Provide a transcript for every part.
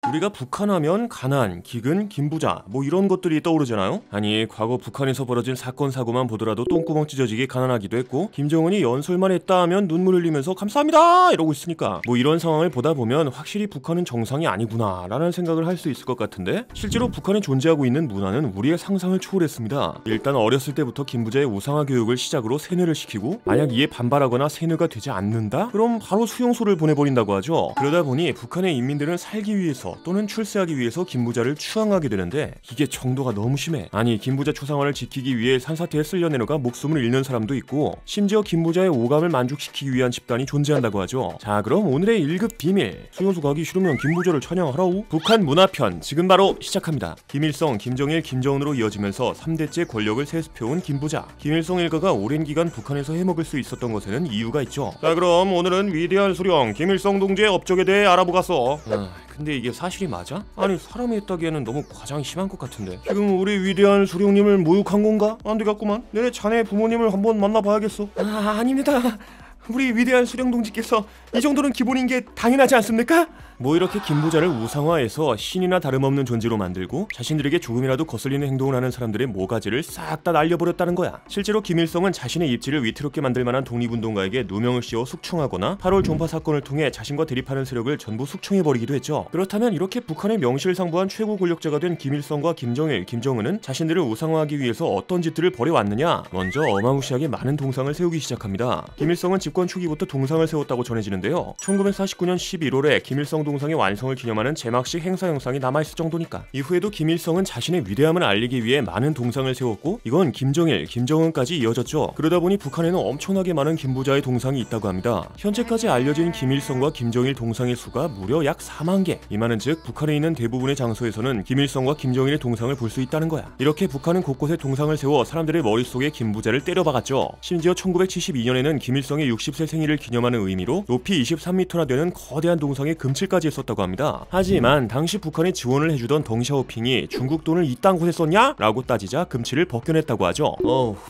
우리가 북한하면 가난, 기근, 김부자 뭐 이런 것들이 떠오르잖아요. 아니 과거 북한에서 벌어진 사건 사고만 보더라도 똥구멍 찢어지게 가난하기도 했고, 김정은이 연설만 했다 하면 눈물 흘리면서 감사합니다 이러고 있으니까 뭐 이런 상황을 보다 보면 확실히 북한은 정상이 아니구나 라는 생각을 할 수 있을 것 같은데, 실제로 북한에 존재하고 있는 문화는 우리의 상상을 초월했습니다. 일단 어렸을 때부터 김부자의 우상화 교육을 시작으로 세뇌를 시키고, 만약 이에 반발하거나 세뇌가 되지 않는다? 그럼 바로 수용소를 보내버린다고 하죠. 그러다 보니 북한의 인민들은 살기 위해서 또는 출세하기 위해서 김부자를 추앙하게 되는데, 이게 정도가 너무 심해. 아니 김부자 초상화를 지키기 위해 산사태에 쓸려내려가 목숨을 잃는 사람도 있고, 심지어 김부자의 오감을 만족시키기 위한 집단이 존재한다고 하죠. 자 그럼 오늘의 1급 비밀, 수용소 가기 싫으면 김부자를 찬양하라우. 북한 문화편 지금 바로 시작합니다. 김일성, 김정일, 김정은으로 이어지면서 3대째 권력을 세습해온 김부자. 김일성 일가가 오랜 기간 북한에서 해먹을 수 있었던 것에는 이유가 있죠. 자 그럼 오늘은 위대한 수령 김일성 동지의 업적에 대해 알아보겠어. 근데 이게 사실이 맞아? 아니 사람이 했다기에는 너무 과장이 심한 것 같은데. 지금 우리 위대한 수령님을 모욕한 건가? 안 되겠구만. 내내 자네 부모님을 한번 만나봐야겠어. 아닙니다. 우리 위대한 수령 동지께서 이 정도는 기본인 게 당연하지 않습니까? 뭐 이렇게 김부자를 우상화해서 신이나 다름없는 존재로 만들고 자신들에게 조금이라도 거슬리는 행동을 하는 사람들의 모가지를 싹 다 날려버렸다는 거야. 실제로 김일성은 자신의 입지를 위태롭게 만들 만한 독립운동가에게 누명을 씌워 숙청하거나 8월 종파 사건을 통해 자신과 대립하는 세력을 전부 숙청해버리기도 했죠. 그렇다면 이렇게 북한의 명실상부한 최고 권력자가 된 김일성과 김정일, 김정은은 자신들을 우상화하기 위해서 어떤 짓들을 벌여왔느냐? 먼저 어마무시하게 많은 동상을 세우기 시작합니다. 김일성은 집권 초기부터 동상을 세웠다고 전해지는데요. 1949년 11월에 김일성 동상의 완성을 기념하는 제막식 행사 영상이 남아있을 정도니까. 이후에도 김일성은 자신의 위대함을 알리기 위해 많은 동상을 세웠고, 이건 김정일, 김정은까지 이어졌죠. 그러다 보니 북한에는 엄청나게 많은 김부자의 동상이 있다고 합니다. 현재까지 알려진 김일성과 김정일 동상의 수가 무려 약 4만 개. 이 말은 즉 북한에 있는 대부분의 장소에서는 김일성과 김정일의 동상을 볼 수 있다는 거야. 이렇게 북한은 곳곳에 동상을 세워 사람들의 머릿속에 김부자를 때려박았죠. 심지어 1972년에는 김일성의 60세 생일을 기념하는 의미로 높이 23m나 되는 거대한 동상에 금칠까지 했었다고 합니다. 하지만 당시 북한에 지원을 해주던 덩샤오핑이 중국 돈을 이딴 곳에 썼냐? 라고 따지자 금칠을 벗겨냈다고 하죠.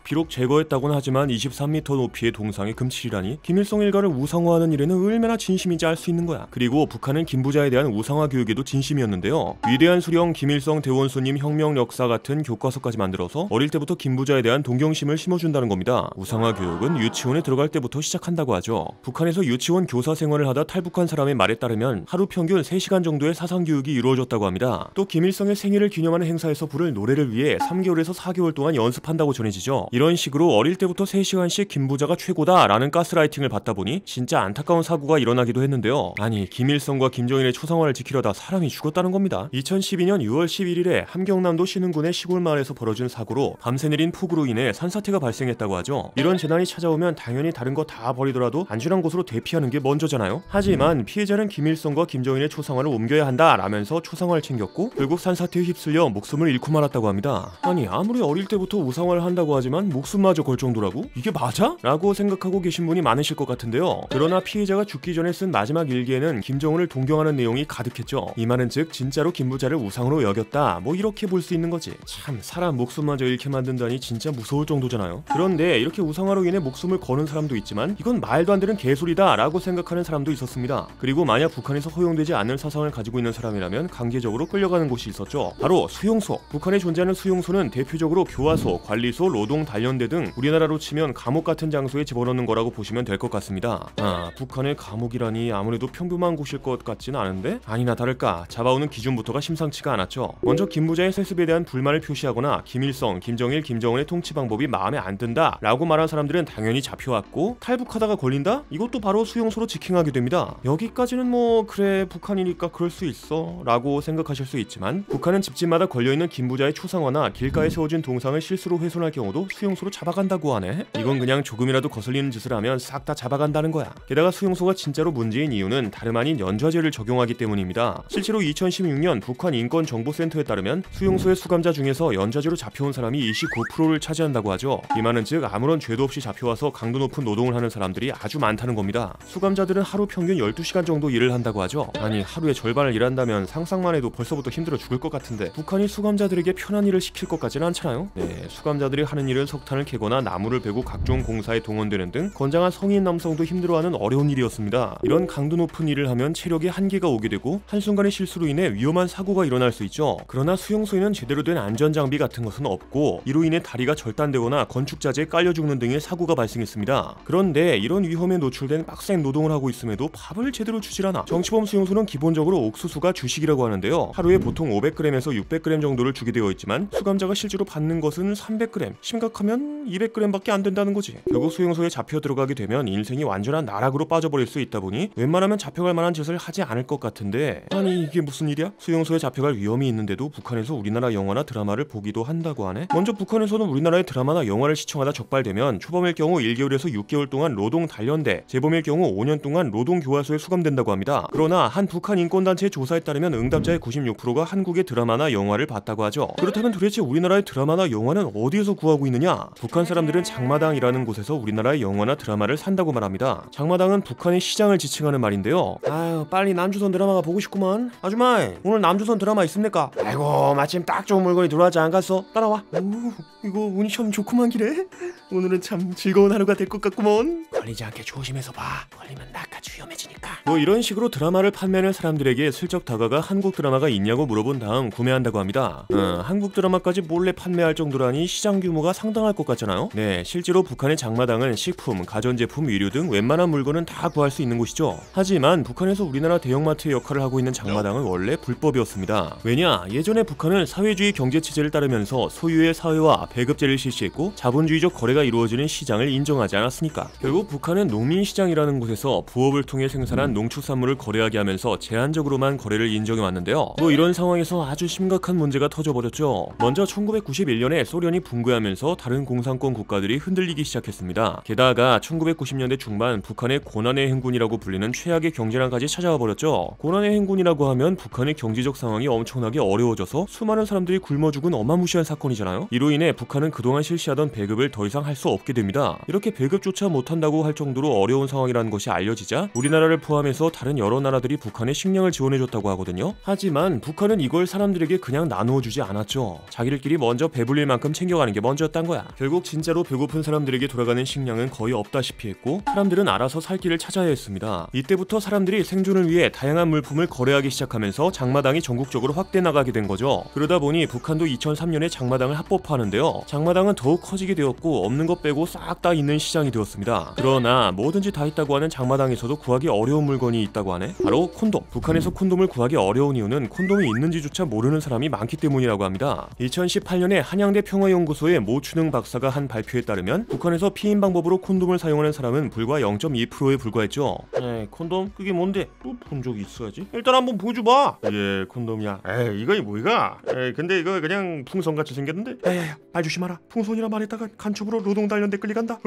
비록 제거했다고는 하지만 23m 높이의 동상에 금칠이라니, 김일성 일가를 우상화하는 일에는 얼마나 진심인지 알 수 있는 거야. 그리고 북한은 김부자에 대한 우상화 교육에도 진심이었는데요. 위대한 수령 김일성 대원수님 혁명 역사 같은 교과서까지 만들어서 어릴 때부터 김부자에 대한 동경심을 심어준다는 겁니다. 우상화 교육은 유치원에 들어갈 때부터 시작한다고 하죠. 북한에서 유치원 교사 생활을 하다 탈북한 사람의 말에 따르면 하루 평균 3시간 정도의 사상교육이 이루어졌다고 합니다. 또 김일성의 생일을 기념하는 행사에서 부를 노래를 위해 3개월에서 4개월 동안 연습한다고 전해지죠. 이런 식으로 어릴 때부터 3시간씩 김부자가 최고다 라는 가스라이팅을 받다 보니 진짜 안타까운 사고가 일어나기도 했는데요. 아니 김일성과 김정일의 초상화를 지키려다 사람이 죽었다는 겁니다. 2012년 6월 11일에 함경남도 신흥군의 시골 마을에서 벌어진 사고로 밤새 내린 폭우로 인해 산사태가 발생했다고 하죠. 이런 재난이 찾아오면 당연히 다른 거 다 버리더라도 안전한 곳으로 대피하는 게 먼저잖아요. 하지만 피해자는 김일성과 김정일의 초상화를 옮겨야 한다 라면서 초상화를 챙겼고, 결국 산사태에 휩쓸려 목숨을 잃고 말았다고 합니다. 아니 아무리 어릴 때부터 우상화를 한다고 하지만 목숨마저 걸 정도라고? 이게 맞아? 라고 생각하고 계신 분이 많으실 것 같은데요. 그러나 피해자가 죽기 전에 쓴 마지막 일기에는 김정은을 동경하는 내용이 가득했죠. 이 말은 즉 진짜로 김부자를 우상으로 여겼다, 뭐 이렇게 볼 수 있는 거지. 참 사람 목숨마저 잃게 만든다니 진짜 무서울 정도잖아요. 그런데 이렇게 우상화로 인해 목숨을 거는 사람도 있지만 이건 말도 안 되는 개소리다 라고 생각하는 사람도 있었습니다. 그리고 만약 북한에서 허용되지 않는 사상을 가지고 있는 사람이라면 강제적으로 끌려가는 곳이 있었죠. 바로 수용소. 북한에 존재하는 수용소는 대표적으로 교화소, 관리소, 노동 단련대 등 우리나라로 치면 감옥 같은 장소에 집어넣는 거라고 보시면 될 것 같습니다. 북한의 감옥이라니 아무래도 평범한 곳일 것 같지는 않은데, 아니나 다를까 잡아오는 기준부터가 심상치가 않았죠. 먼저 김부자의 세습에 대한 불만을 표시하거나 김일성, 김정일, 김정은의 통치 방법이 마음에 안 든다 라고 말한 사람들은 당연히 잡혀왔고, 탈북하다가 걸린다? 이것도 바로 수용소로 직행하게 됩니다. 여기까지는 뭐 그래 북한이니까 그럴 수 있어 라고 생각하실 수 있지만, 북한은 집집마다 걸려있는 김부자의 초상화나 길가에 세워진 동상을 실수로 훼손할 경우도 수용소로 잡아간다고 하네. 이건 그냥 조금이라도 거슬리는 짓을 하면 싹 다 잡아간다는 거야. 게다가 수용소가 진짜로 문제인 이유는 다름 아닌 연좌제를 적용하기 때문입니다. 실제로 2016년 북한 인권정보센터에 따르면 수용소의 수감자 중에서 연좌제로 잡혀온 사람이 29%를 차지한다고 하죠. 이 말은 즉 아무런 죄도 없이 잡혀와서 강도 높은 노동을 하는 사람들이 아주 많다는 겁니다. 수감자들은 하루 평균 12시간 정도 일을 한다고 하죠. 하죠. 아니 하루에 절반을 일한다면 상상만 해도 벌써부터 힘들어 죽을 것 같은데 북한이 수감자들에게 편한 일을 시킬 것 같지는 않잖아요. 네, 수감자들이 하는 일은 석탄을 캐거나 나무를 베고 각종 공사에 동원되는 등 건장한 성인 남성도 힘들어하는 어려운 일이었습니다. 이런 강도 높은 일을 하면 체력에 한계가 오게 되고 한순간의 실수로 인해 위험한 사고가 일어날 수 있죠. 그러나 수용소에는 제대로 된 안전장비 같은 것은 없고 이로 인해 다리가 절단되거나 건축자재에 깔려 죽는 등의 사고가 발생했습니다. 그런데 이런 위험에 노출된 빡센 노동을 하고 있음에도 밥을 제대로 주질 않아. 정치범 수용소는 기본적으로 옥수수가 주식이라고 하는데요. 하루에 보통 500g에서 600g 정도를 주게 되어 있지만 수감자가 실제로 받는 것은 300g, 심각하면 200g밖에 안 된다는 거지. 결국 수용소에 잡혀 들어가게 되면 인생이 완전한 나락으로 빠져버릴 수 있다 보니 웬만하면 잡혀갈 만한 짓을 하지 않을 것 같은데, 아니 이게 무슨 일이야? 수용소에 잡혀갈 위험이 있는데도 북한에서 우리나라 영화나 드라마를 보기도 한다고 하네. 먼저 북한에서는 우리나라의 드라마나 영화를 시청하다 적발되면 초범일 경우 1개월에서 6개월 동안 노동 단련대, 재범일 경우 5년 동안 노동 교화소에 수감된다고 합니다. 그러나 한 북한 인권단체의 조사에 따르면 응답자의 96%가 한국의 드라마나 영화를 봤다고 하죠. 그렇다면 도대체 우리나라의 드라마나 영화는 어디에서 구하고 있느냐? 북한 사람들은 장마당이라는 곳에서 우리나라의 영화나 드라마를 산다고 말합니다. 장마당은 북한의 시장을 지칭하는 말인데요. 아유, 빨리 남조선 드라마가 보고 싶구만. 아줌마, 오늘 남조선 드라마 있습니까? 아이고, 마침 딱 좋은 물건이 들어왔지 않겠어? 따라와. 오, 이거 운이 참 좋구만 기래. 오늘은 참 즐거운 하루가 될 것 같구먼. 걸리지 않게 조심해서 봐. 걸리면 나까지 위험해지니까. 뭐 이런 식으로 드라마를 판매하는 사람들에게 슬쩍 다가가 한국 드라마가 있냐고 물어본 다음 구매한다고 합니다. 한국 드라마까지 몰래 판매할 정도라니 시장 규모가 상당할 것 같잖아요. 네, 실제로 북한의 장마당은 식품, 가전제품, 의류 등 웬만한 물건은 다 구할 수 있는 곳이죠. 하지만 북한에서 우리나라 대형마트의 역할을 하고 있는 장마당은 원래 불법이었습니다. 왜냐, 예전에 북한은 사회주의 경제체제를 따르면서 소유의 사회와 배급제를 실시했고 자본주의적 거래가 이루어지는 시장을 인정하지 않았으니까. 결국 북한은 농민시장이라는 곳에서 부업을 통해 생산한 농축산물을 거래하게 하면서 제한적으로만 거래를 인정해 왔는데요. 뭐 이런 상황에서 아주 심각한 문제가 터져버렸죠. 먼저 1991년에 소련이 붕괴하면서 다른 공산권 국가들이 흔들리기 시작했습니다. 게다가 1990년대 중반 북한의 고난의 행군이라고 불리는 최악의 경제난까지 찾아와 버렸죠. 고난의 행군이라고 하면 북한의 경제적 상황이 엄청나게 어려워져서 수많은 사람들이 굶어 죽은 어마무시한 사건이잖아요. 이로 인해 북한은 그동안 실시하던 배급을 더 이상 할 수 없게 됩니다. 이렇게 배급조차 못한다고 할 정도로 어려운 상황이라는 것이 알려지자 우리나라를 포함해서 다른 여러 나라들이 북한에 식량을 지원해줬다고 하거든요. 하지만 북한은 이걸 사람들에게 그냥 나누어주지 않았죠. 자기들끼리 먼저 배불릴 만큼 챙겨가는 게 먼저였단 거야. 결국 진짜로 배고픈 사람들에게 돌아가는 식량은 거의 없다시피 했고 사람들은 알아서 살 길을 찾아야 했습니다. 이때부터 사람들이 생존을 위해 다양한 물품을 거래하기 시작하면서 장마당이 전국적으로 확대 나가게 된 거죠. 그러다 보니 북한도 2003년에 장마당을 합법화하는데요. 장마당은 더욱 커지게 되었고 없는 것 빼고 싹 다 있는 시장이 되었습니다. 그러나 뭐든지 다 있다고 하는 장마당에서도 구하기 어려운 물건이 있다고 하네. 바로 콘돔. 북한에서 콘돔을 구하기 어려운 이유는 콘돔이 있는지조차 모르는 사람이 많기 때문이라고 합니다. 2018년에 한양대 평화연구소의 모춘흥 박사가 한 발표에 따르면 북한에서 피임 방법으로 콘돔을 사용하는 사람은 불과 0.2%에 불과했죠. 에이, 콘돔? 그게 뭔데? 또 본 적이 있어야지. 일단 한번 보여줘봐. 예, 콘돔이야. 에이, 이거 뭐이가? 에이, 근데 이거 그냥 풍선같이 생겼는데? 에이, 말 조심하라. 풍선이라 말했다가 간첩으로 노동단련대 끌려간다.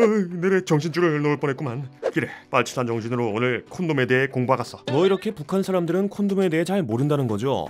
내래 정신줄을 놓을 뻔했구만. 그래, 빨치산 정신으로 오늘 콘돔에 대해 공부하겠어. 뭐 이렇게 북한 사람들은 콘돔에 대해 잘 모른다는 거죠.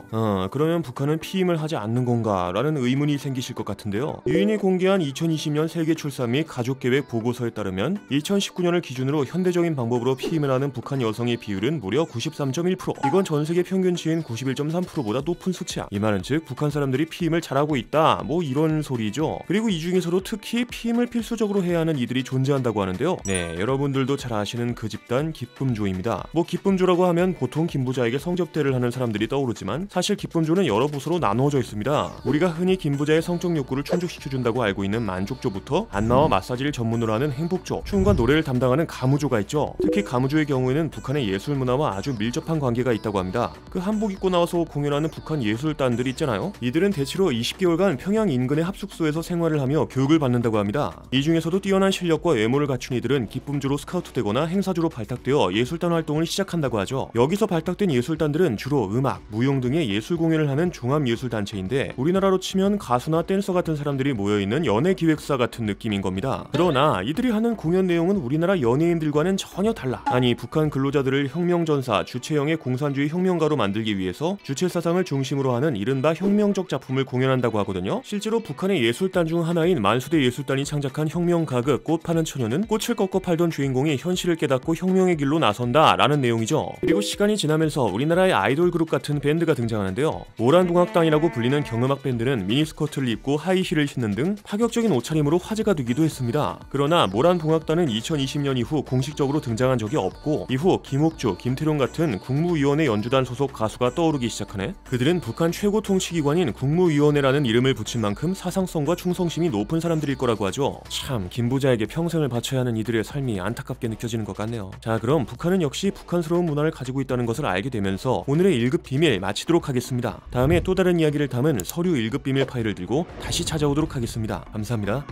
그러면 북한은 피임을 하지 않는 건가? 라는 의문이 생기실 것 같은데요. 유인이 공개한 2020년 세계 출산 및 가족계획 보고서에 따르면 2019년을 기준으로 현대적인 방법으로 피임을 하는 북한 여성의 비율은 무려 93.1%. 이건 전 세계 평균치인 91.3%보다 높은 수치야. 이 말은 즉 북한 사람들이 피임을 잘하고 있다, 뭐 이런 소리죠. 그리고 이 중에서도 특히 피임을 필수적으로 해야 하는 이들이 존재한다고 하는데요. 네, 여러분들도 잘 아시는 그 집단 기쁨조입니다. 뭐 기쁨조라고 하면 보통 김부자에게 성접대를 하는 사람들이 떠오르지만 사실 기쁨조는 여러 부서로 나누어져 있습니다. 우리가 흔히 김부자의 성적 욕구를 충족시켜준다고 알고 있는 만족조부터 안마와 마사지를 전문으로 하는 행복조, 춤과 노래를 담당하는 가무조가 있죠. 특히 가무조의 경우에는 북한의 예술 문화와 아주 밀접한 관계가 있다고 합니다. 그 한복 입고 나와서 공연하는 북한 예술단들 있잖아요. 이들은 대체로 20개월간 평양 인근의 합숙소에서 생활을 하며 교육을 받는다고 합니다. 이 중에서도 뛰어난 실력과 외모를 갖춘 이들은 기쁨조로 스카우트되거나 행사조로 발탁되어 예술단 활동을 시작한다고 하죠. 여기서 발탁된 예술단들은 주로 음악, 무용 등의 예술 공연을 하는 종합예술단체인데 우리나라로 치면 가수나 댄서 같은 사람들이 모여있는 연예기획사 같은 느낌인 겁니다. 그러나 이들이 하는 공연 내용은 우리나라 연예인들과는 전혀 달라. 아니, 북한 근로자들을 혁명전사, 주체형의 공산주의 혁명가로 만들기 위해서 주체사상을 중심으로 하는 이른바 혁명적 작품을 공연한다고 하거든요. 실제로 북한의 예술단 중 하나인 만수대 예술단이 창작한 혁명가극 꽃 파는 처녀는 꽃을 꺾어 팔던 주인공이 현실을 깨닫고 혁명의 길로 나선다 라는 내용이죠. 그리고 그리고 시간이 지나면서 우리나라의 아이돌 그룹 같은 밴드가 등장하는데요. 모란봉악단이라고 불리는 경음악 밴드는 미니스커트를 입고 하이힐을 신는 등 파격적인 옷차림으로 화제가 되기도 했습니다. 그러나 모란봉악단은 2020년 이후 공식적으로 등장한 적이 없고, 이후 김옥주, 김태룡 같은 국무위원회 연주단 소속 가수가 떠오르기 시작하네. 그들은 북한 최고 통치기관인 국무위원회라는 이름을 붙인 만큼 사상성과 충성심이 높은 사람들일 거라고 하죠. 참, 김부자에게 평생을 바쳐야 하는 이들의 삶이 안타깝게 느껴지는 것 같네요. 자, 그럼 북한은 역시 북한스러운 문화를 가지고 있다는 것을 알게 되면서 오늘의 1급 비밀 마치도록 하겠습니다. 다음에 또 다른 이야기를 담은 서류 1급 비밀 파일을 들고 다시 찾아오도록 하겠습니다. 감사합니다.